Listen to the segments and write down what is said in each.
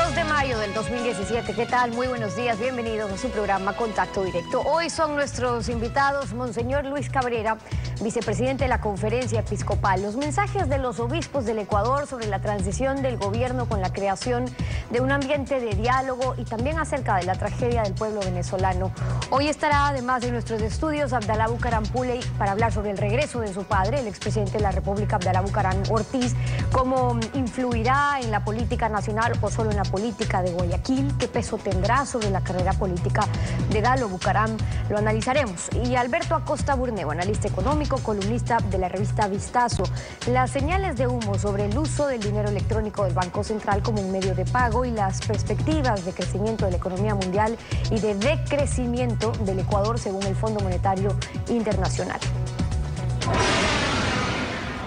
2 de mayo del 2017. ¿Qué tal? Muy buenos días, bienvenidos a su programa Contacto Directo. Hoy son nuestros invitados Monseñor Luis Cabrera, vicepresidente de la Conferencia Episcopal. Los mensajes de los obispos del Ecuador sobre la transición del gobierno con la creación de un ambiente de diálogo y también acerca de la tragedia del pueblo venezolano. Hoy estará, además de nuestros estudios, Abdalá Bucaram Puley para hablar sobre el regreso de su padre, el expresidente de la República, Abdalá Bucaram Ortiz, cómo influirá en la política nacional o solo en la política de Guayaquil, qué peso tendrá sobre la carrera política de Dalo Bucaram, lo analizaremos. Y Alberto Acosta Burneo, analista económico, columnista de la revista Vistazo, las señales de humo sobre el uso del dinero electrónico del Banco Central como un medio de pago y las perspectivas de crecimiento de la economía mundial y de decrecimiento del Ecuador según el Fondo Monetario Internacional.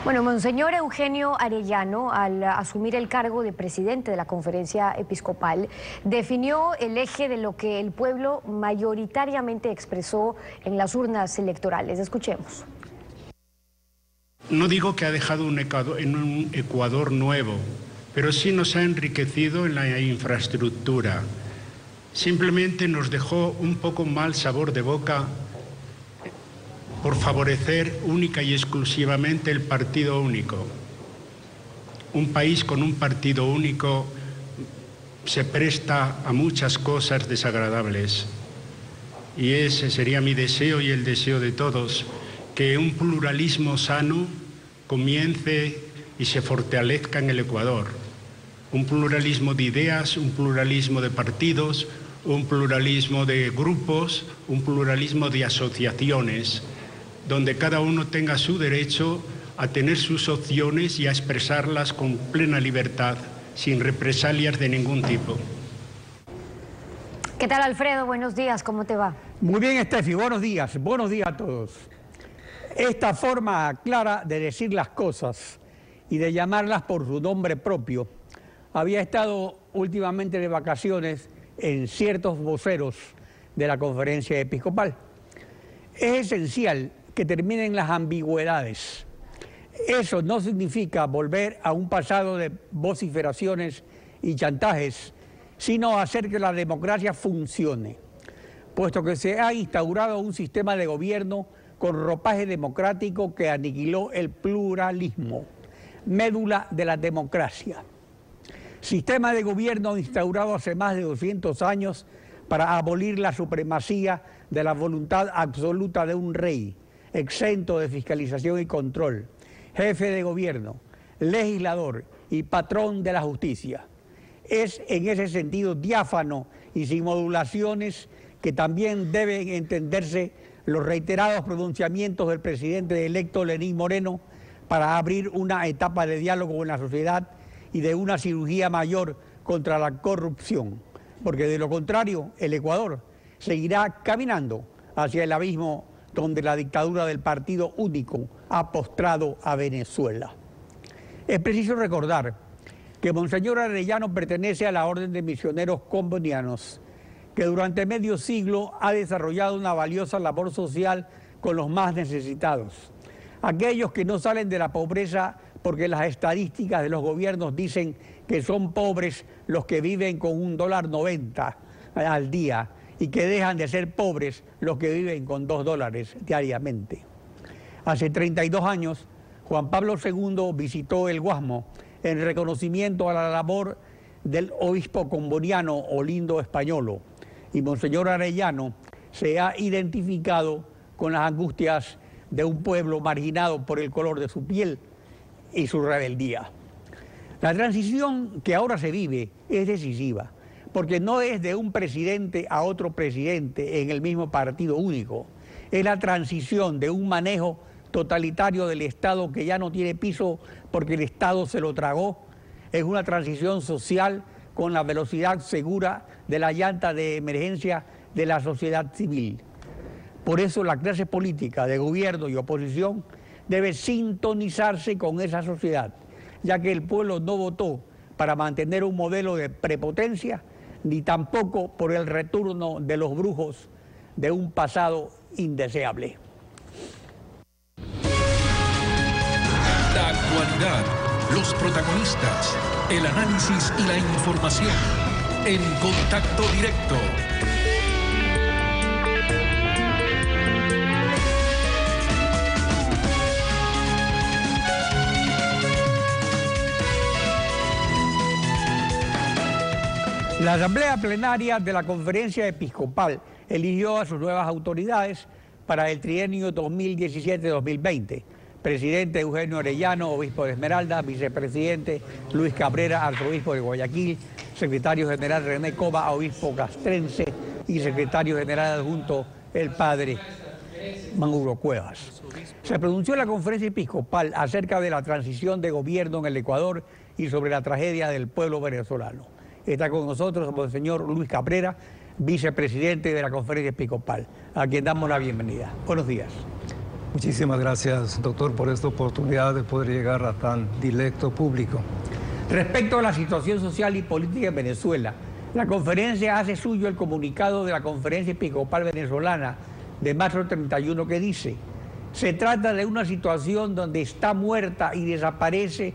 Bueno, Monseñor Eugenio Arellano, al asumir el cargo de presidente de la Conferencia Episcopal, definió el eje de lo que el pueblo mayoritariamente expresó en las urnas electorales. Escuchemos. No digo que ha dejado un Ecuador nuevo, pero sí nos ha enriquecido en la infraestructura. Simplemente nos dejó un poco mal sabor de boca por favorecer única y exclusivamente el partido único. Un país con un partido único se presta a muchas cosas desagradables. Y ese sería mi deseo y el deseo de todos, que un pluralismo sano comience y se fortalezca en el Ecuador. Un pluralismo de ideas, un pluralismo de partidos, un pluralismo de grupos, un pluralismo de asociaciones, donde cada uno tenga su derecho a tener sus opciones y a expresarlas con plena libertad, sin represalias de ningún tipo. ¿Qué tal, Alfredo? Buenos días, ¿cómo te va? Muy bien, Estefi, buenos días a todos. Esta forma clara de decir las cosas y de llamarlas por su nombre propio había estado últimamente de vacaciones en ciertos voceros de la Conferencia Episcopal. Es esencial que terminen las ambigüedades. Eso no significa volver a un pasado de vociferaciones y chantajes, sino hacer que la democracia funcione, puesto que se ha instaurado un sistema de gobierno con ropaje democrático que aniquiló el pluralismo, médula de la democracia. Sistema de gobierno instaurado hace más de 200 años para abolir la supremacía de la voluntad absoluta de un rey, exento de fiscalización y control, jefe de gobierno, legislador y patrón de la justicia. Es en ese sentido diáfano y sin modulaciones que también deben entenderse los reiterados pronunciamientos del presidente electo Lenín Moreno para abrir una etapa de diálogo con la sociedad y de una cirugía mayor contra la corrupción, porque de lo contrario el Ecuador seguirá caminando hacia el abismo donde la dictadura del partido único ha postrado a Venezuela. Es preciso recordar que Monseñor Arellano pertenece a la Orden de Misioneros Combonianos, que durante medio siglo ha desarrollado una valiosa labor social con los más necesitados. Aquellos que no salen de la pobreza porque las estadísticas de los gobiernos dicen que son pobres los que viven con $1.90 al día y que dejan de ser pobres los que viven con $2 diariamente. Hace 32 años, Juan Pablo II visitó el Guasmo en reconocimiento a la labor del obispo comboniano Olindo Españolo, y Monseñor Arellano se ha identificado con las angustias de un pueblo marginado por el color de su piel y su rebeldía. La transición que ahora se vive es decisiva, porque no es de un presidente a otro presidente en el mismo partido único. Es la transición de un manejo totalitario del Estado que ya no tiene piso porque el Estado se lo tragó. Es una transición social con la velocidad segura de la llanta de emergencia de la sociedad civil. Por eso la clase política de gobierno y oposición debe sintonizarse con esa sociedad, ya que el pueblo no votó para mantener un modelo de prepotencia, ni tampoco por el retorno de los brujos de un pasado indeseable. La actualidad, los protagonistas, el análisis y la información. en Contacto Directo. La Asamblea Plenaria de la Conferencia Episcopal eligió a sus nuevas autoridades para el trienio 2017-2020. Presidente Eugenio Arellano, obispo de Esmeralda; vicepresidente Luis Cabrera, arzobispo de Guayaquil; secretario general René Cova, obispo castrense; y secretario general adjunto el padre Mauro Cuevas. Se pronunció la Conferencia Episcopal acerca de la transición de gobierno en el Ecuador y sobre la tragedia del pueblo venezolano. Está con nosotros el Monseñor Luis Cabrera, vicepresidente de la Conferencia Episcopal, a quien damos la bienvenida. Buenos días. Muchísimas gracias, doctor, por esta oportunidad de poder llegar a tan directo público. Respecto a la situación social y política en Venezuela, la conferencia hace suyo el comunicado de la Conferencia Episcopal Venezolana de marzo 31 que dice: se trata de una situación donde está muerta y desaparece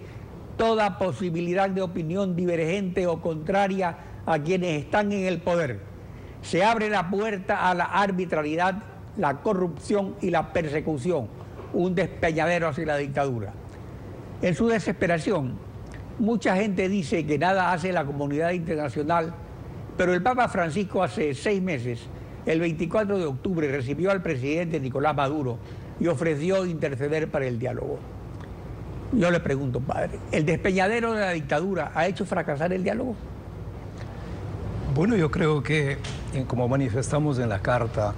toda posibilidad de opinión divergente o contraria a quienes están en el poder. Se abre la puerta a la arbitrariedad, la corrupción y la persecución, un despeñadero hacia la dictadura. En su desesperación, mucha gente dice que nada hace la comunidad internacional, pero el Papa Francisco hace 6 meses, el 24 de octubre, recibió al presidente Nicolás Maduro y ofreció interceder para el diálogo. Yo le pregunto, padre, ¿el despeñadero de la dictadura ha hecho fracasar el diálogo? Bueno, yo creo que, como manifestamos en la carta,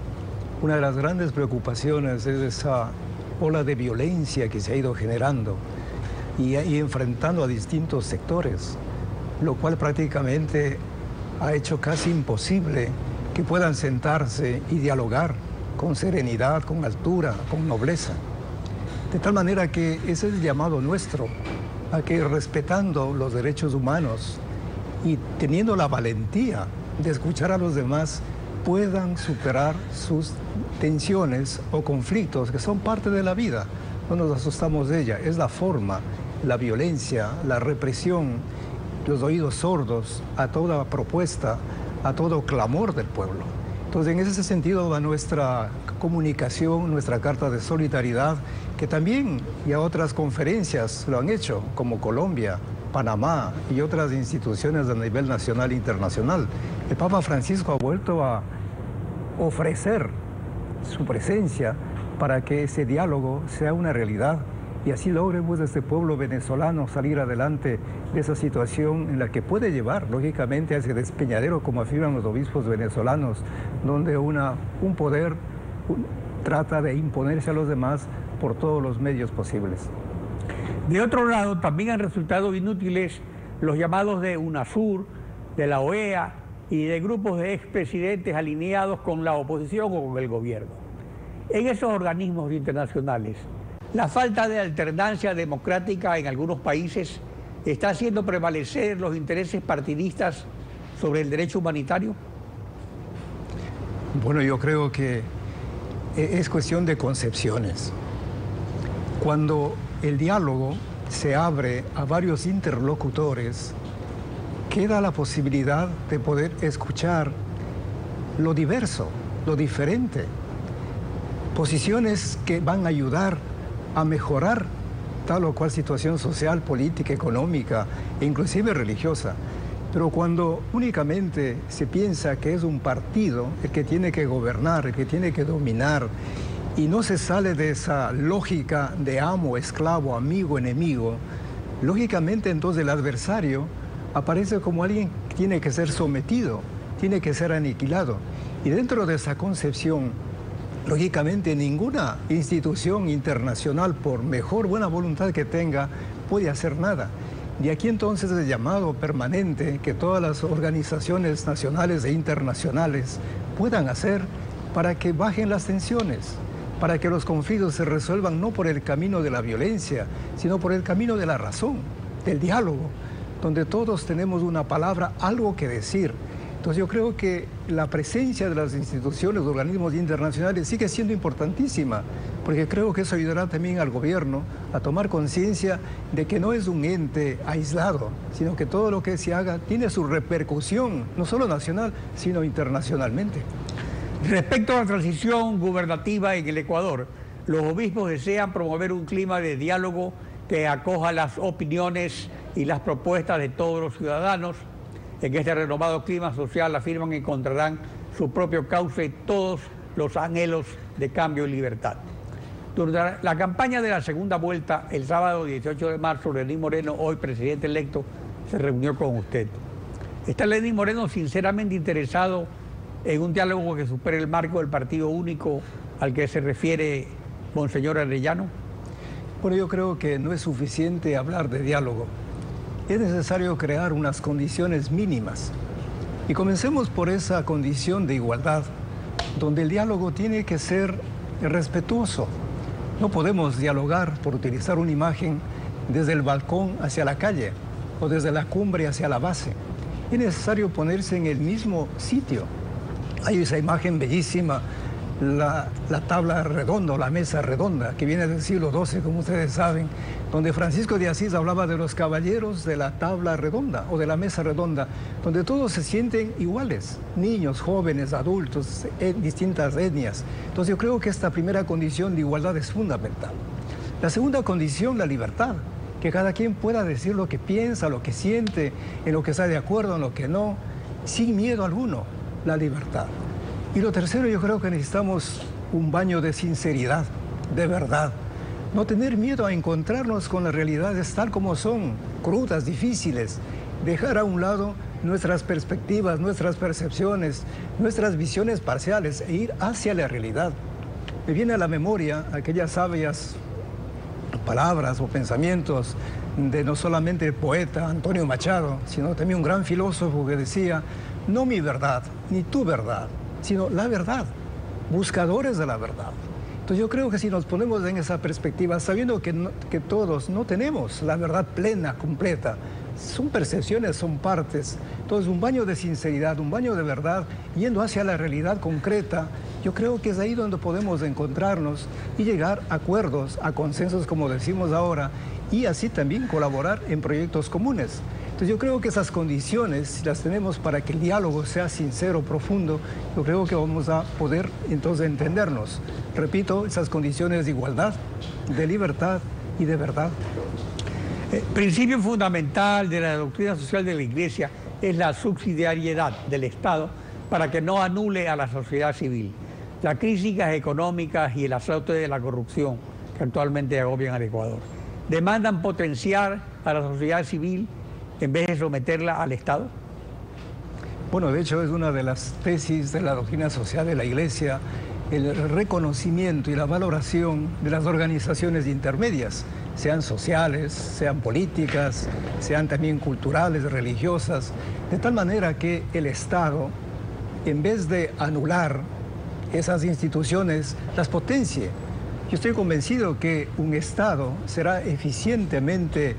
una de las grandes preocupaciones es esa ola de violencia que se ha ido generando y enfrentando a distintos sectores, lo cual prácticamente ha hecho casi imposible que puedan sentarse y dialogar con serenidad, con altura, con nobleza. De tal manera que ese es el llamado nuestro, a que respetando los derechos humanos y teniendo la valentía de escuchar a los demás, puedan superar sus tensiones o conflictos que son parte de la vida. No nos asustamos de ella, es la forma, la violencia, la represión, los oídos sordos a toda propuesta, a todo clamor del pueblo. Entonces, en ese sentido va nuestra comunicación, nuestra carta de solidaridad, que también ya otras conferencias lo han hecho, como Colombia, Panamá y otras instituciones a nivel nacional e internacional. El Papa Francisco ha vuelto a ofrecer su presencia para que ese diálogo sea una realidad y así logre pues este pueblo venezolano salir adelante de esa situación en la que puede llevar lógicamente a ese despeñadero, como afirman los obispos venezolanos, donde un poder trata de imponerse a los demás por todos los medios posibles. De otro lado, también han resultado inútiles los llamados de UNASUR, de la OEA y de grupos de expresidentes alineados con la oposición o con el gobierno. En esos organismos internacionales, la falta de alternancia democrática en algunos países está haciendo prevalecer los intereses partidistas sobre el derecho humanitario. Bueno, yo creo que es cuestión de concepciones. Cuando el diálogo se abre a varios interlocutores, queda la posibilidad de poder escuchar lo diverso, lo diferente, posiciones que van a ayudar a mejorar tal o cual situación social, política, económica e inclusive religiosa. Pero cuando únicamente se piensa que es un partido el que tiene que gobernar, el que tiene que dominar, y no se sale de esa lógica de amo, esclavo, amigo, enemigo, lógicamente entonces el adversario aparece como alguien que tiene que ser sometido, tiene que ser aniquilado. Y dentro de esa concepción, lógicamente ninguna institución internacional, por mejor buena voluntad que tenga, puede hacer nada. De aquí entonces el llamado permanente que todas las organizaciones nacionales e internacionales puedan hacer para que bajen las tensiones, para que los conflictos se resuelvan no por el camino de la violencia, sino por el camino de la razón, del diálogo, donde todos tenemos una palabra, algo que decir. Entonces yo creo que la presencia de las instituciones, organismos internacionales sigue siendo importantísima, porque creo que eso ayudará también al gobierno a tomar conciencia de que no es un ente aislado, sino que todo lo que se haga tiene su repercusión, no solo nacional, sino internacionalmente. Respecto a la transición gubernativa en el Ecuador, los obispos desean promover un clima de diálogo que acoja las opiniones y las propuestas de todos los ciudadanos. En este renovado clima social afirman que encontrarán su propio cauce todos los anhelos de cambio y libertad. Durante la campaña de la segunda vuelta, el sábado 18 de marzo, Lenín Moreno, hoy presidente electo, se reunió con usted. ¿Está Lenín Moreno sinceramente interesado en un diálogo que supere el marco del partido único al que se refiere Monseñor Arellano? Bueno, yo creo que no es suficiente hablar de diálogo. Es necesario crear unas condiciones mínimas. Y comencemos por esa condición de igualdad, donde el diálogo tiene que ser respetuoso. No podemos dialogar, por utilizar una imagen, desde el balcón hacia la calle o desde la cumbre hacia la base. Es necesario ponerse en el mismo sitio. Hay esa imagen bellísima, la tabla redonda o la mesa redonda, que viene del siglo XII, como ustedes saben, donde Francisco de Asís hablaba de los caballeros de la tabla redonda o de la mesa redonda, donde todos se sienten iguales, niños, jóvenes, adultos, distintas etnias. Entonces yo creo que esta primera condición de igualdad es fundamental. La segunda condición, la libertad, que cada quien pueda decir lo que piensa, lo que siente, en lo que está de acuerdo, en lo que no, sin miedo alguno, la libertad. Y lo tercero, yo creo que necesitamos un baño de sinceridad, de verdad. No tener miedo a encontrarnos con las realidades tal como son, crudas, difíciles. Dejar a un lado nuestras perspectivas, nuestras percepciones, nuestras visiones parciales e ir hacia la realidad. Me viene a la memoria aquellas sabias palabras o pensamientos de no solamente el poeta Antonio Machado, sino también un gran filósofo que decía: no mi verdad, ni tu verdad, sino la verdad, buscadores de la verdad. Entonces yo creo que si nos ponemos en esa perspectiva, sabiendo que todos no tenemos la verdad plena, completa, son percepciones, son partes. Entonces un baño de sinceridad, un baño de verdad, yendo hacia la realidad concreta, yo creo que es ahí donde podemos encontrarnos y llegar a acuerdos, a consensos, como decimos ahora, y así también colaborar en proyectos comunes. Entonces yo creo que esas condiciones, si las tenemos para que el diálogo sea sincero, profundo, yo creo que vamos a poder entonces entendernos. Repito, esas condiciones de igualdad, de libertad y de verdad. El principio fundamental de la doctrina social de la Iglesia es la subsidiariedad del Estado para que no anule a la sociedad civil. Las crisis económicas y el azote de la corrupción que actualmente agobian al Ecuador demandan potenciar a la sociedad civil en vez de someterla al Estado. Bueno, de hecho es una de las tesis de la doctrina social de la Iglesia, el reconocimiento y la valoración de las organizaciones intermedias, sean sociales, sean políticas, sean también culturales, religiosas, de tal manera que el Estado, en vez de anular esas instituciones, las potencie. Yo estoy convencido que un Estado será eficientemente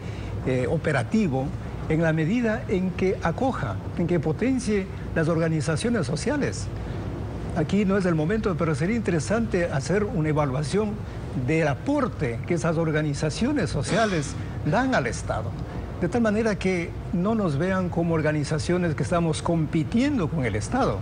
operativo en la medida en que acoja, en que potencie las organizaciones sociales. Aquí no es el momento, pero sería interesante hacer una evaluación del aporte que esas organizaciones sociales dan al Estado. De tal manera que no nos vean como organizaciones que estamos compitiendo con el Estado,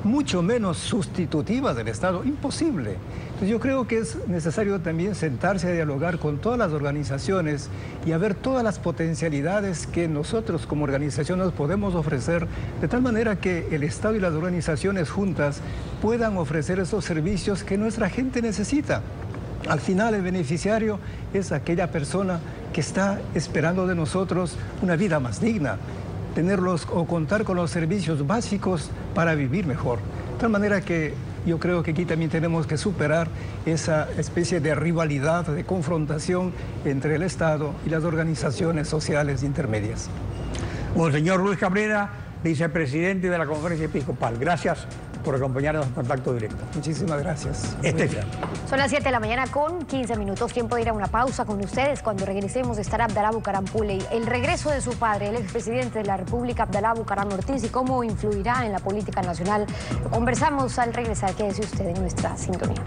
mucho menos sustitutivas del Estado, imposible. Entonces yo creo que es necesario también sentarse a dialogar con todas las organizaciones y a ver todas las potencialidades que nosotros como organizaciones podemos ofrecer, de tal manera que el Estado y las organizaciones juntas puedan ofrecer esos servicios que nuestra gente necesita. Al final el beneficiario es aquella persona que está esperando de nosotros una vida más digna, tenerlos o contar con los servicios básicos para vivir mejor. De tal manera que yo creo que aquí también tenemos que superar esa especie de rivalidad, de confrontación entre el Estado y las organizaciones sociales intermedias. Monseñor Luis Cabrera, vicepresidente de la Conferencia Episcopal, gracias por acompañarnos en Contacto Directo. Muchísimas gracias. Son las 7 de la mañana con 15 minutos, tiempo de ir a una pausa con ustedes. Cuando regresemos estará Abdalá Bucaram Puley, el regreso de su padre, el expresidente de la República, Abdalá Bucaram Ortiz, y cómo influirá en la política nacional. Conversamos al regresar, quédese usted en nuestra sintonía.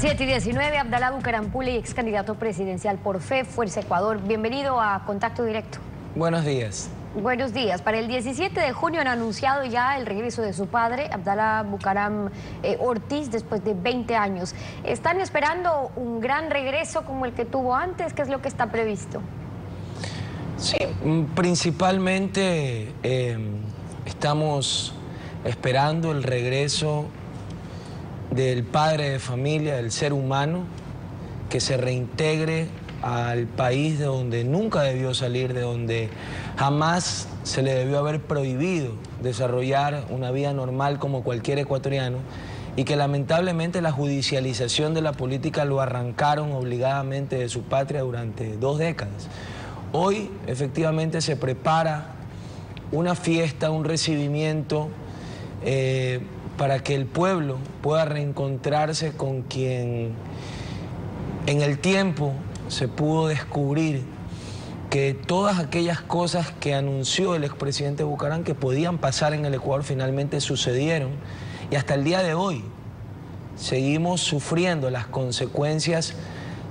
las 7:19, Abdalá Bucaram Pule, ex candidato presidencial por FE, Fuerza Ecuador. Bienvenido a Contacto Directo. Buenos días. Buenos días. Para el 17 de junio han anunciado ya el regreso de su padre, Abdalá Bucaram Ortiz, después de 20 años. ¿Están esperando un gran regreso como el que tuvo antes? ¿Qué es lo que está previsto? Sí, principalmente estamos esperando el regreso del padre de familia, del ser humano, que se reintegre al país de donde nunca debió salir, de donde jamás se le debió haber prohibido desarrollar una vida normal como cualquier ecuatoriano, y que lamentablemente la judicialización de la política lo arrancaron obligadamente de su patria durante 2 décadas. Hoy efectivamente se prepara una fiesta, un recibimiento para que el pueblo pueda reencontrarse con quien en el tiempo se pudo descubrir que todas aquellas cosas que anunció el expresidente Bucaram que podían pasar en el Ecuador finalmente sucedieron, y hasta el día de hoy seguimos sufriendo las consecuencias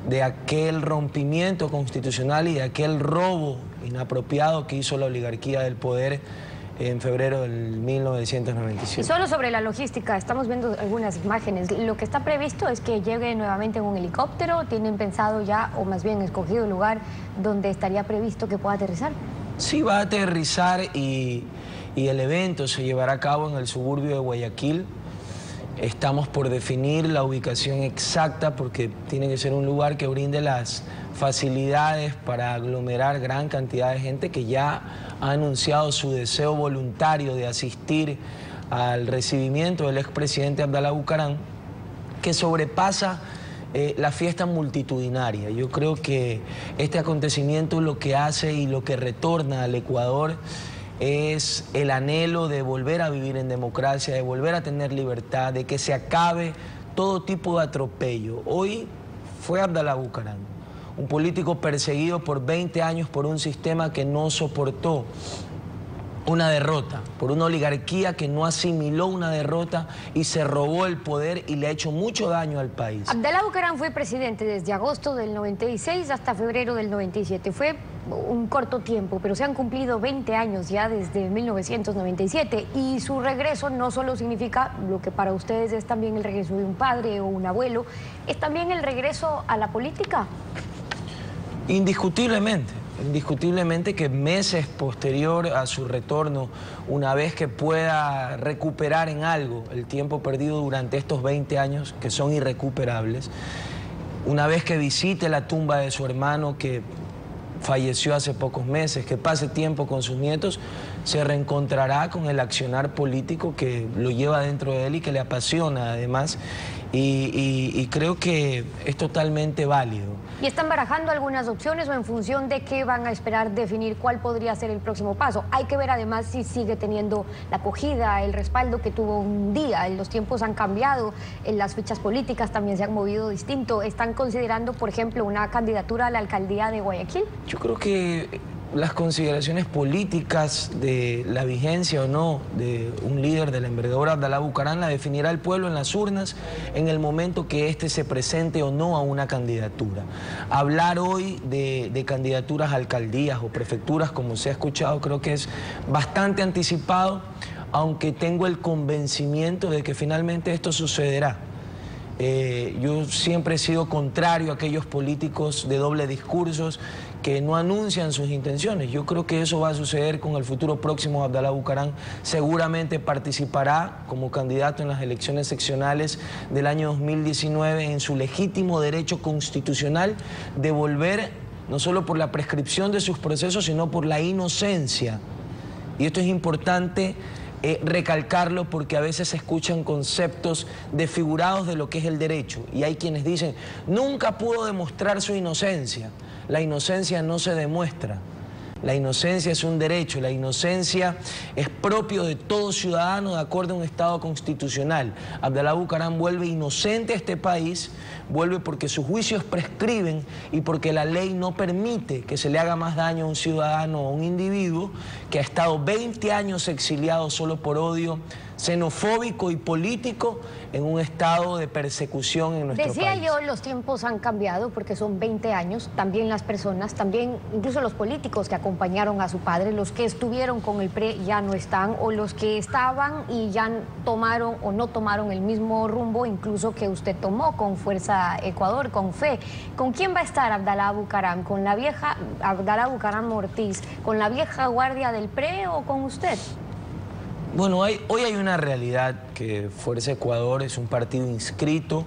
de aquel rompimiento constitucional y de aquel robo inapropiado que hizo la oligarquía del poder en febrero del 1997. Y solo sobre la logística, estamos viendo algunas imágenes. Lo que está previsto es que llegue nuevamente en un helicóptero. ¿Tienen pensado ya, o más bien escogido el lugar donde estaría previsto que pueda aterrizar? Sí, va a aterrizar y el evento se llevará a cabo en el suburbio de Guayaquil. Estamos por definir la ubicación exacta porque tiene que ser un lugar que brinde las facilidades para aglomerar gran cantidad de gente que ya ha anunciado su deseo voluntario de asistir al recibimiento del expresidente Abdalá Bucaram, que sobrepasa la fiesta multitudinaria. Yo creo que este acontecimiento lo que hace y lo que retorna al Ecuador es el anhelo de volver a vivir en democracia, de volver a tener libertad, de que se acabe todo tipo de atropello. Hoy fue Abdalá Bucaram, un político perseguido por 20 años por un sistema que no soportó una derrota, por una oligarquía que no asimiló una derrota y se robó el poder y le ha hecho mucho daño al país. Abdalá Bucaram fue presidente desde agosto del 96 hasta febrero del 97. Fue un corto tiempo, pero se han cumplido 20 años ya desde 1997 y su regreso no solo significa lo que para ustedes es también el regreso de un padre o un abuelo, es también el regreso a la política. Indiscutiblemente que meses posterior a su retorno, una vez que pueda recuperar en algo el tiempo perdido durante estos 20 años, que son irrecuperables, una vez que visite la tumba de su hermano que falleció hace pocos meses, que pase tiempo con sus nietos, se reencontrará con el accionar político que lo lleva dentro de él y que le apasiona además, y creo que es totalmente válido. ¿Y están barajando algunas opciones o en función de qué van a esperar definir cuál podría ser el próximo paso? Hay que ver además si sigue teniendo la acogida, el respaldo que tuvo un día. Los tiempos han cambiado, las fichas políticas también se han movido distinto. ¿Están considerando, por ejemplo, una candidatura a la alcaldía de Guayaquil? Yo creo que las consideraciones políticas de la vigencia o no de un líder de la envergadura Abdalá Bucaram la definirá el pueblo en las urnas en el momento que éste se presente o no a una candidatura. Hablar hoy de candidaturas a alcaldías o prefecturas, como se ha escuchado, creo que es bastante anticipado, aunque tengo el convencimiento de que finalmente esto sucederá. Yo siempre he sido contrario a aquellos políticos de doble discursos que no anuncian sus intenciones. Yo creo que eso va a suceder con el futuro próximo de Abdalá Bucaram. Seguramente participará como candidato en las elecciones seccionales del año 2019 en su legítimo derecho constitucional de volver, no solo por la prescripción de sus procesos, sino por la inocencia. Y esto es importante recalcarlo porque a veces se escuchan conceptos desfigurados de lo que es el derecho y hay quienes dicen nunca pudo demostrar su inocencia. La inocencia no se demuestra. La inocencia es un derecho, la inocencia es propio de todo ciudadano de acuerdo a un Estado constitucional. Abdalá Bucaram vuelve inocente a este país, vuelve porque sus juicios prescriben y porque la ley no permite que se le haga más daño a un ciudadano o a un individuo que ha estado 20 años exiliado solo por odio, xenofóbico y político en un estado de persecución en nuestro Decía país. yo, los tiempos han cambiado porque son 20 años, también las personas, también incluso los políticos que acompañaron a su padre, los que estuvieron con el PRE ya no están, o los que estaban y ya tomaron o no tomaron el mismo rumbo incluso que usted tomó con Fuerza Ecuador, con FE. ¿Con quién va a estar Abdalá Bucaram? ¿Con la vieja Abdalá Bucaram Ortiz? ¿Con la vieja guardia del PRE o con usted? Bueno, hoy hay una realidad que Fuerza Ecuador es un partido inscrito,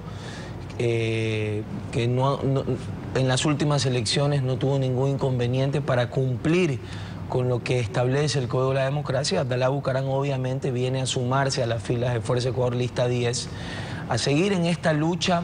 que en las últimas elecciones no tuvo ningún inconveniente para cumplir con lo que establece el Código de la Democracia. Abdalá Bucaram obviamente viene a sumarse a las filas de Fuerza Ecuador Lista 10, a seguir en esta lucha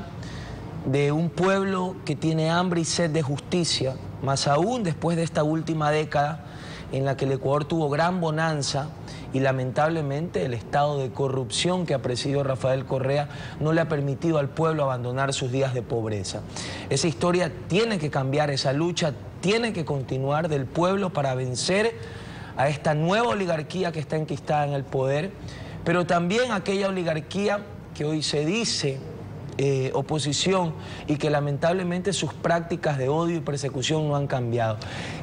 de un pueblo que tiene hambre y sed de justicia, más aún después de esta última década en la que el Ecuador tuvo gran bonanza y lamentablemente el estado de corrupción que ha presidido Rafael Correa no le ha permitido al pueblo abandonar sus días de pobreza. Esa historia tiene que cambiar, esa lucha tiene que continuar del pueblo para vencer a esta nueva oligarquía que está enquistada en el poder, pero también aquella oligarquía que hoy se dice oposición y que lamentablemente sus prácticas de odio y persecución no han cambiado.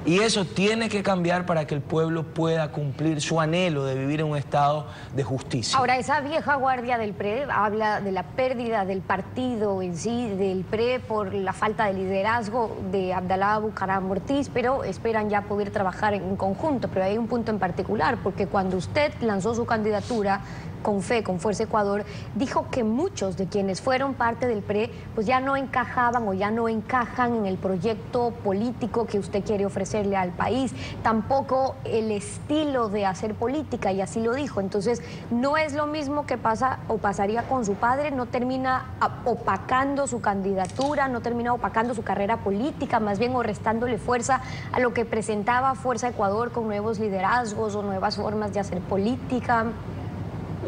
Y eso tiene que cambiar para que el pueblo pueda cumplir su anhelo de vivir en un estado de justicia. Ahora, esa vieja guardia del PRE habla de la pérdida del partido en sí, del PRE, por la falta de liderazgo de Abdalá Bucaram Ortiz, pero esperan ya poder trabajar en conjunto. Pero hay un punto en particular, porque cuando usted lanzó su candidatura con FE, con Fuerza Ecuador, dijo que muchos de quienes fueron parte del PRE pues ya no encajaban o ya no encajan en el proyecto político que usted quiere ofrecerle al país, tampoco el estilo de hacer política, y así lo dijo. Entonces no es lo mismo que pasa o pasaría con su padre, no termina opacando su candidatura, no termina opacando su carrera política, más bien o restándole fuerza a lo que presentaba Fuerza Ecuador con nuevos liderazgos o nuevas formas de hacer política.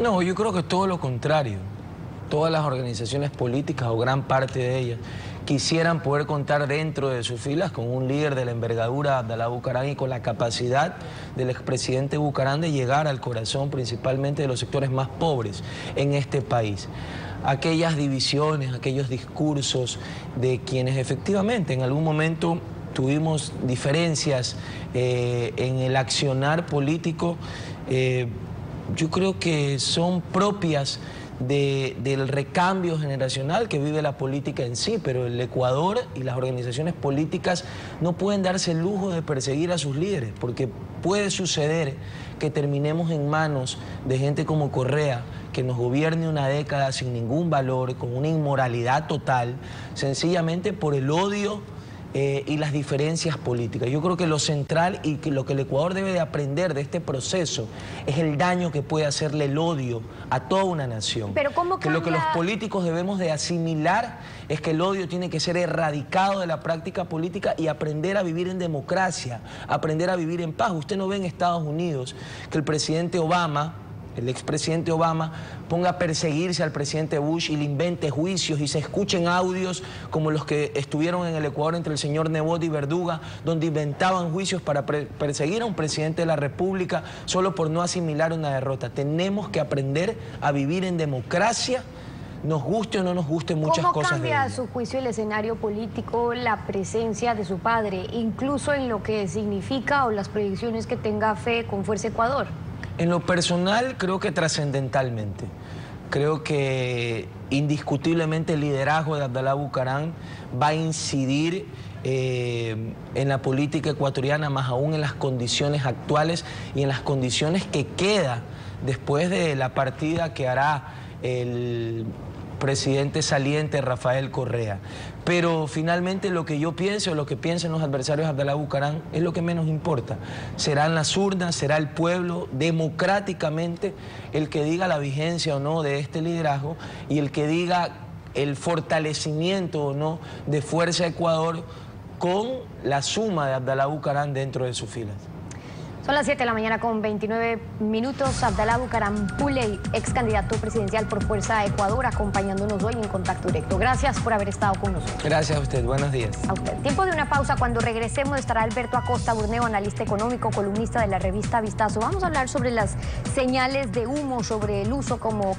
No, yo creo que todo lo contrario. Todas las organizaciones políticas, o gran parte de ellas, quisieran poder contar dentro de sus filas con un líder de la envergadura de Abdalá Bucaram y con la capacidad del expresidente Bucaram de llegar al corazón principalmente de los sectores más pobres en este país. Aquellas divisiones, aquellos discursos de quienes efectivamente en algún momento tuvimos diferencias en el accionar político, yo creo que son propias del recambio generacional que vive la política en sí, pero el Ecuador y las organizaciones políticas no pueden darse el lujo de perseguir a sus líderes, porque puede suceder que terminemos en manos de gente como Correa, que nos gobierne una década sin ningún valor, con una inmoralidad total, sencillamente por el odio y las diferencias políticas. Yo creo que lo central y que lo que el Ecuador debe de aprender de este proceso es el daño que puede hacerle el odio a toda una nación. Pero ¿cómo cambia? Que lo que los políticos debemos de asimilar es que el odio tiene que ser erradicado de la práctica política y aprender a vivir en democracia, aprender a vivir en paz. Usted no ve en Estados Unidos que el presidente Obama, el expresidente Obama, ponga a perseguirse al presidente Bush y le invente juicios y se escuchen audios como los que estuvieron en el Ecuador entre el señor Nebot y Verduga, donde inventaban juicios para perseguir a un presidente de la República solo por no asimilar una derrota. Tenemos que aprender a vivir en democracia, nos guste o no nos guste muchas cosas de ella. ¿Cómo cambia a su juicio el escenario político, la presencia de su padre, incluso en lo que significa o las proyecciones que tenga FE con Fuerza Ecuador? En lo personal, creo que trascendentalmente. Creo que indiscutiblemente el liderazgo de Abdalá Bucaram va a incidir en la política ecuatoriana, más aún en las condiciones actuales y en las condiciones que queda después de la partida que hará el presidente saliente Rafael Correa. Pero finalmente lo que yo pienso, lo que piensan los adversarios de Abdalá Bucaram es lo que menos importa. Serán las urnas, será el pueblo democráticamente el que diga la vigencia o no de este liderazgo y el que diga el fortalecimiento o no de Fuerza Ecuador con la suma de Abdalá Bucaram dentro de sus filas. Son las 7 de la mañana con 29 minutos. Abdalá Bucaram Puley, ex candidato presidencial por Fuerza Ecuador, acompañándonos hoy en Contacto Directo. Gracias por haber estado con nosotros. Gracias a usted, buenos días. A usted. Tiempo de una pausa. Cuando regresemos estará Alberto Acosta Burneo, analista económico, columnista de la revista Vistazo. Vamos a hablar sobre las señales de humo, sobre el uso como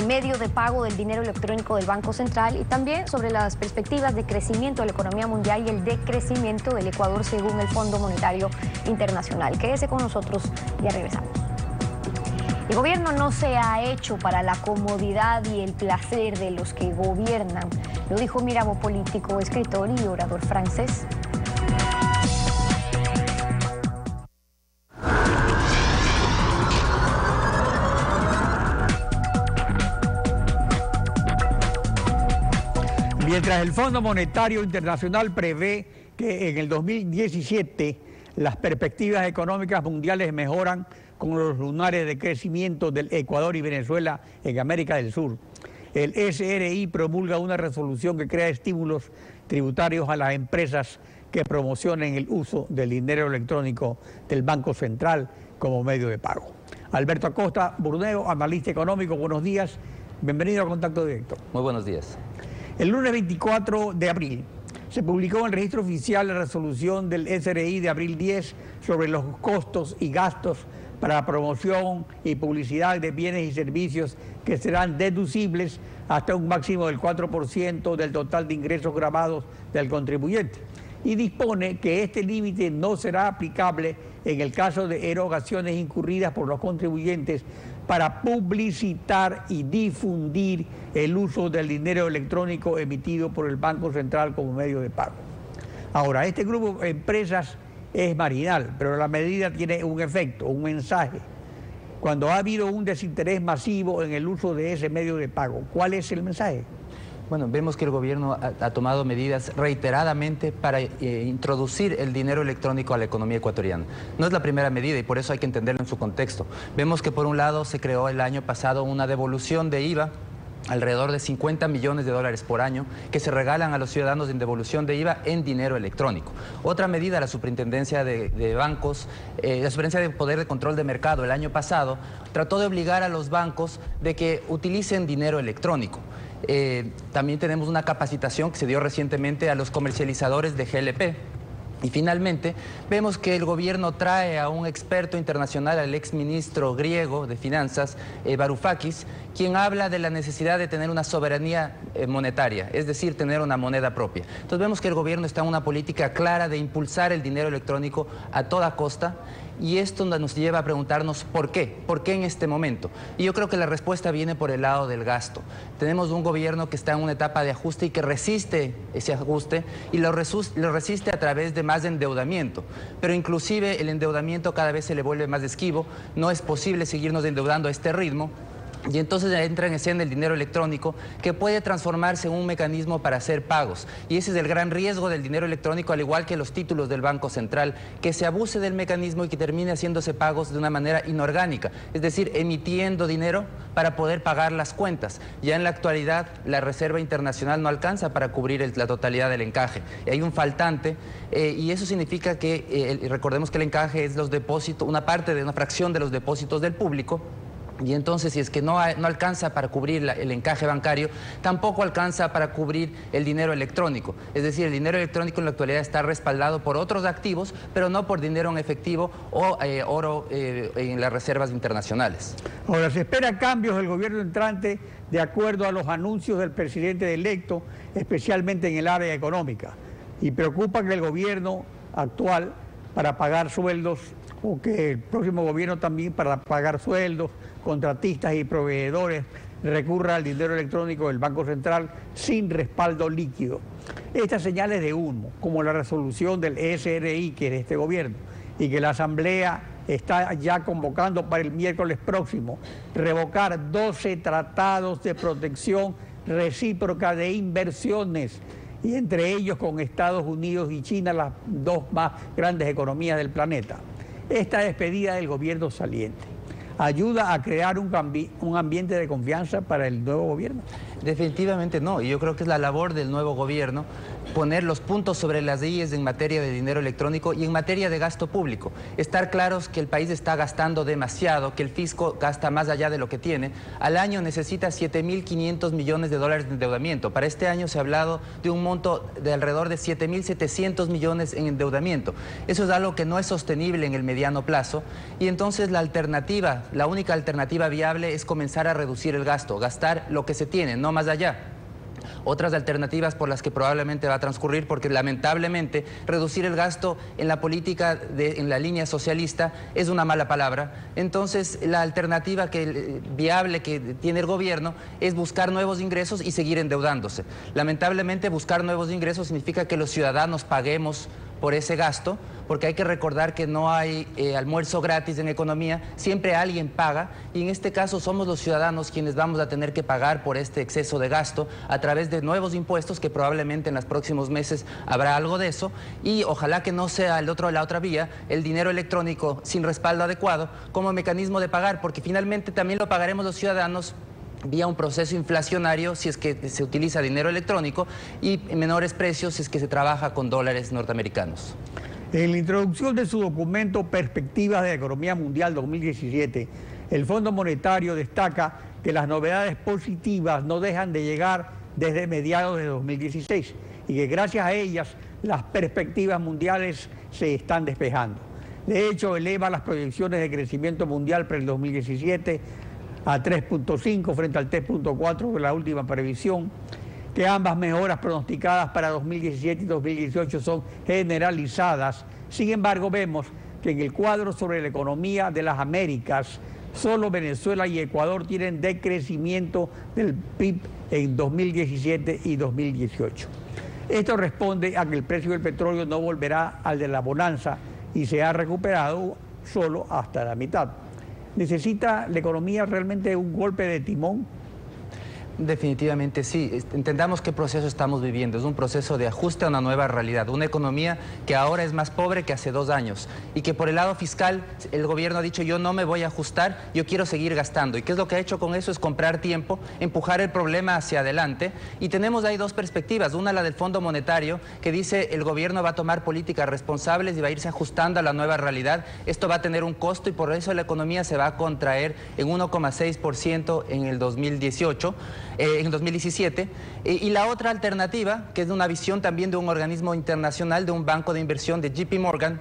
medio de pago del dinero electrónico del Banco Central y también sobre las perspectivas de crecimiento de la economía mundial y el decrecimiento del Ecuador según el Fondo Monetario Internacional. Quédese con nosotros, ya regresamos. El gobierno no se ha hecho para la comodidad y el placer de los que gobiernan, lo dijo Mirabeau, político, escritor y orador francés. Mientras el Fondo Monetario Internacional prevé que en el 2017 las perspectivas económicas mundiales mejoran con los lunares de crecimiento del Ecuador y Venezuela en América del Sur, el SRI promulga una resolución que crea estímulos tributarios a las empresas que promocionen el uso del dinero electrónico del Banco Central como medio de pago. Alberto Acosta Burneo, analista económico, buenos días, bienvenido a Contacto Directo. Muy buenos días. El lunes 24 de abril se publicó en el registro oficial la resolución del SRI de abril 10 sobre los costos y gastos para promoción y publicidad de bienes y servicios que serán deducibles hasta un máximo del 4% del total de ingresos grabados del contribuyente, y dispone que este límite no será aplicable en el caso de erogaciones incurridas por los contribuyentes para publicitar y difundir el uso del dinero electrónico emitido por el Banco Central como medio de pago. Ahora, este grupo de empresas es marginal, pero la medida tiene un efecto, un mensaje. Cuando ha habido un desinterés masivo en el uso de ese medio de pago, ¿cuál es el mensaje? Bueno, vemos que el gobierno ha tomado medidas reiteradamente para introducir el dinero electrónico a la economía ecuatoriana. No es la primera medida y por eso hay que entenderlo en su contexto. Vemos que por un lado se creó el año pasado una devolución de IVA, alrededor de 50 millones de dólares por año, que se regalan a los ciudadanos en devolución de IVA en dinero electrónico. Otra medida, la Superintendencia de Bancos, la Superintendencia de Poder de Control de Mercado el año pasado, trató de obligar a los bancos de que utilicen dinero electrónico. También tenemos una capacitación que se dio recientemente a los comercializadores de GLP. Y finalmente, vemos que el gobierno trae a un experto internacional, al exministro griego de Finanzas, Varoufakis, quien habla de la necesidad de tener una soberanía monetaria, es decir, tener una moneda propia. Entonces vemos que el gobierno está en una política clara de impulsar el dinero electrónico a toda costa, y esto nos lleva a preguntarnos ¿por qué? ¿Por qué en este momento? Y yo creo que la respuesta viene por el lado del gasto. Tenemos un gobierno que está en una etapa de ajuste y que resiste ese ajuste, y lo resiste a través de más endeudamiento. Pero inclusive el endeudamiento cada vez se le vuelve más esquivo, no es posible seguirnos endeudando a este ritmo. Y entonces entra en escena el dinero electrónico, que puede transformarse en un mecanismo para hacer pagos. Y ese es el gran riesgo del dinero electrónico, al igual que los títulos del Banco Central, que se abuse del mecanismo y que termine haciéndose pagos de una manera inorgánica, es decir, emitiendo dinero para poder pagar las cuentas. Ya en la actualidad la Reserva Internacional no alcanza para cubrir la totalidad del encaje. Hay un faltante y eso significa que, recordemos que el encaje es los depósitos, una parte de una fracción de los depósitos del público. Y entonces, si es que no alcanza para cubrir el encaje bancario, tampoco alcanza para cubrir el dinero electrónico. Es decir, el dinero electrónico en la actualidad está respaldado por otros activos, pero no por dinero en efectivo o oro en las reservas internacionales. Ahora, se esperan cambios del gobierno entrante de acuerdo a los anuncios del presidente electo, especialmente en el área económica. Y preocupa que el gobierno actual, para pagar sueldos, o que el próximo gobierno también, para pagar sueldos, contratistas y proveedores, recurra al dinero electrónico del Banco Central sin respaldo líquido. Estas señales de humo, como la resolución del SRI, que es de este gobierno, y que la Asamblea está ya convocando para el miércoles próximo, revocar 12 tratados de protección recíproca de inversiones, y entre ellos con Estados Unidos y China, las dos más grandes economías del planeta. Esta despedida del gobierno saliente ayuda a crear un ambiente de confianza para el nuevo gobierno? Definitivamente no, y yo creo que es la labor del nuevo gobierno poner los puntos sobre las IES en materia de dinero electrónico y en materia de gasto público. Estar claros que el país está gastando demasiado, que el fisco gasta más allá de lo que tiene. Al año necesita 7.500 millones de dólares de endeudamiento. Para este año se ha hablado de un monto de alrededor de 7.700 millones en endeudamiento. Eso es algo que no es sostenible en el mediano plazo y entonces la única alternativa viable es comenzar a reducir el gasto, gastar lo que se tiene, no más allá. Otras alternativas por las que probablemente va a transcurrir, porque lamentablemente reducir el gasto en la política, en la línea socialista, es una mala palabra. Entonces, la alternativa viable que tiene el gobierno es buscar nuevos ingresos y seguir endeudándose. Lamentablemente, buscar nuevos ingresos significa que los ciudadanos paguemos por ese gasto, porque hay que recordar que no hay almuerzo gratis en economía, siempre alguien paga, y en este caso somos los ciudadanos quienes vamos a tener que pagar por este exceso de gasto a través de nuevos impuestos, que probablemente en los próximos meses habrá algo de eso, y ojalá que no sea la otra vía, el dinero electrónico sin respaldo adecuado como mecanismo de pagar, porque finalmente también lo pagaremos los ciudadanos vía un proceso inflacionario si es que se utiliza dinero electrónico y menores precios si es que se trabaja con dólares norteamericanos. En la introducción de su documento Perspectivas de la Economía Mundial 2017, el Fondo Monetario destaca que las novedades positivas no dejan de llegar desde mediados de 2016 y que gracias a ellas las perspectivas mundiales se están despejando. De hecho, eleva las proyecciones de crecimiento mundial para el 2017 a 3.5 frente al 3.4 de la última previsión, que ambas mejoras pronosticadas para 2017 y 2018 son generalizadas. Sin embargo, vemos que en el cuadro sobre la economía de las Américas, solo Venezuela y Ecuador tienen decrecimiento del PIB en 2017 y 2018. Esto responde a que el precio del petróleo no volverá al de la bonanza y se ha recuperado solo hasta la mitad. ¿Necesita la economía realmente un golpe de timón? Definitivamente sí. Entendamos qué proceso estamos viviendo. Es un proceso de ajuste a una nueva realidad. Una economía que ahora es más pobre que hace 2 años y que por el lado fiscal el gobierno ha dicho: yo no me voy a ajustar, yo quiero seguir gastando. ¿Y qué es lo que ha hecho con eso? Es comprar tiempo, empujar el problema hacia adelante. Y tenemos ahí 2 perspectivas. Una, la del Fondo Monetario, que dice el gobierno va a tomar políticas responsables y va a irse ajustando a la nueva realidad. Esto va a tener un costo y por eso la economía se va a contraer en 1,6% en el 2018. En 2017, y la otra alternativa, que es una visión también de un organismo internacional, de un banco de inversión de JP Morgan,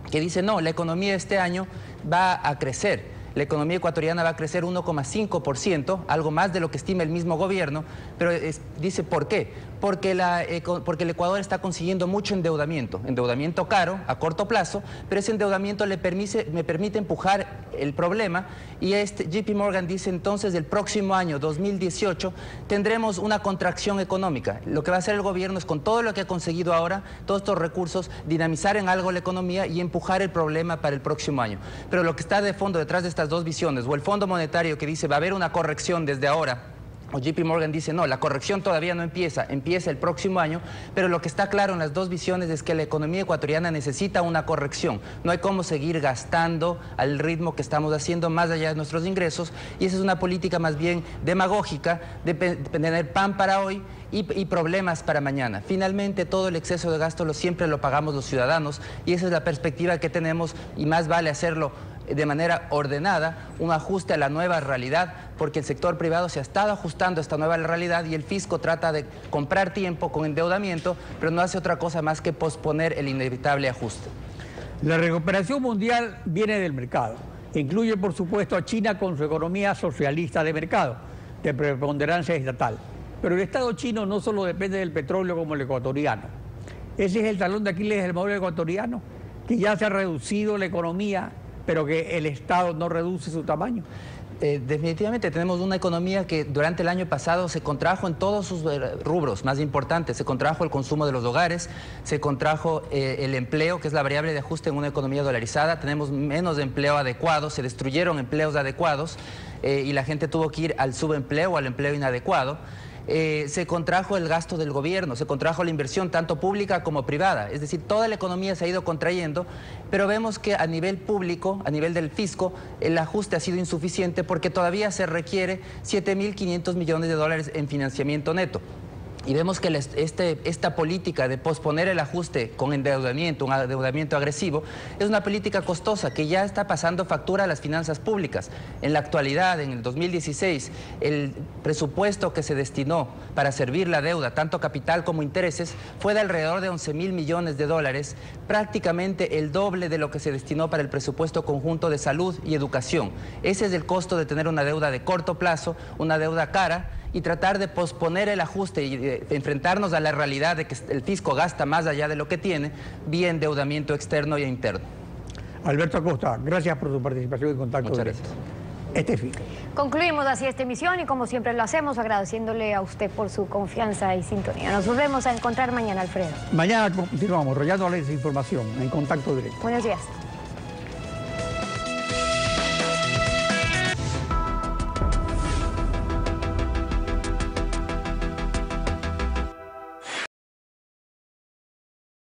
que dice: no, la economía este año va a crecer. La economía ecuatoriana va a crecer 1,5%, algo más de lo que estima el mismo gobierno, pero dice ¿por qué? Porque el Ecuador está consiguiendo mucho endeudamiento caro, a corto plazo, pero ese endeudamiento me permite empujar el problema, y JP Morgan dice entonces el próximo año, 2018, tendremos una contracción económica. Lo que va a hacer el gobierno es, con todo lo que ha conseguido ahora, todos estos recursos, dinamizar en algo la economía y empujar el problema para el próximo año. Pero lo que está de fondo detrás de estas 2 visiones, o el Fondo Monetario que dice va a haber una corrección desde ahora, o JP Morgan dice no, la corrección todavía no empieza el próximo año, pero lo que está claro en las 2 visiones es que la economía ecuatoriana necesita una corrección. No hay cómo seguir gastando al ritmo que estamos haciendo más allá de nuestros ingresos, y esa es una política más bien demagógica de tener pan para hoy y problemas para mañana. Finalmente, todo el exceso de gasto siempre lo pagamos los ciudadanos, y esa es la perspectiva que tenemos, y más vale hacerlo de manera ordenada, un ajuste a la nueva realidad, porque el sector privado se ha estado ajustando a esta nueva realidad y el fisco trata de comprar tiempo con endeudamiento, pero no hace otra cosa más que posponer el inevitable ajuste. La recuperación mundial viene del mercado. Incluye, por supuesto, a China con su economía socialista de mercado, de preponderancia estatal. Pero el Estado chino no solo depende del petróleo como el ecuatoriano. Ese es el talón de Aquiles del modelo ecuatoriano, que ya se ha reducido la economía, pero que el Estado no reduce su tamaño. Definitivamente tenemos una economía que durante el año pasado se contrajo en todos sus rubros más importantes. Se contrajo el consumo de los hogares, se contrajo el empleo, que es la variable de ajuste en una economía dolarizada. Tenemos menos empleo adecuado, se destruyeron empleos adecuados y la gente tuvo que ir al subempleo o al empleo inadecuado. se contrajo el gasto del gobierno, se contrajo la inversión tanto pública como privada, es decir, toda la economía se ha ido contrayendo, pero vemos que a nivel público, a nivel del fisco, el ajuste ha sido insuficiente porque todavía se requiere 7.500 millones de dólares en financiamiento neto. Y vemos que esta política de posponer el ajuste con endeudamiento, un endeudamiento agresivo, es una política costosa que ya está pasando factura a las finanzas públicas. En la actualidad, en el 2016, el presupuesto que se destinó para servir la deuda, tanto capital como intereses, fue de alrededor de 11.000 millones de dólares, prácticamente el doble de lo que se destinó para el presupuesto conjunto de salud y educación. Ese es el costo de tener una deuda de corto plazo, una deuda cara, y tratar de posponer el ajuste y de enfrentarnos a la realidad de que el fisco gasta más allá de lo que tiene, vía endeudamiento externo e interno. Alberto Acosta, gracias por su participación en Contacto Directo. Fin. Concluimos así esta emisión y como siempre lo hacemos agradeciéndole a usted por su confianza y sintonía. Nos volvemos a encontrar mañana, Alfredo. Mañana continuamos rollándoles información en Contacto Directo. Buenos días.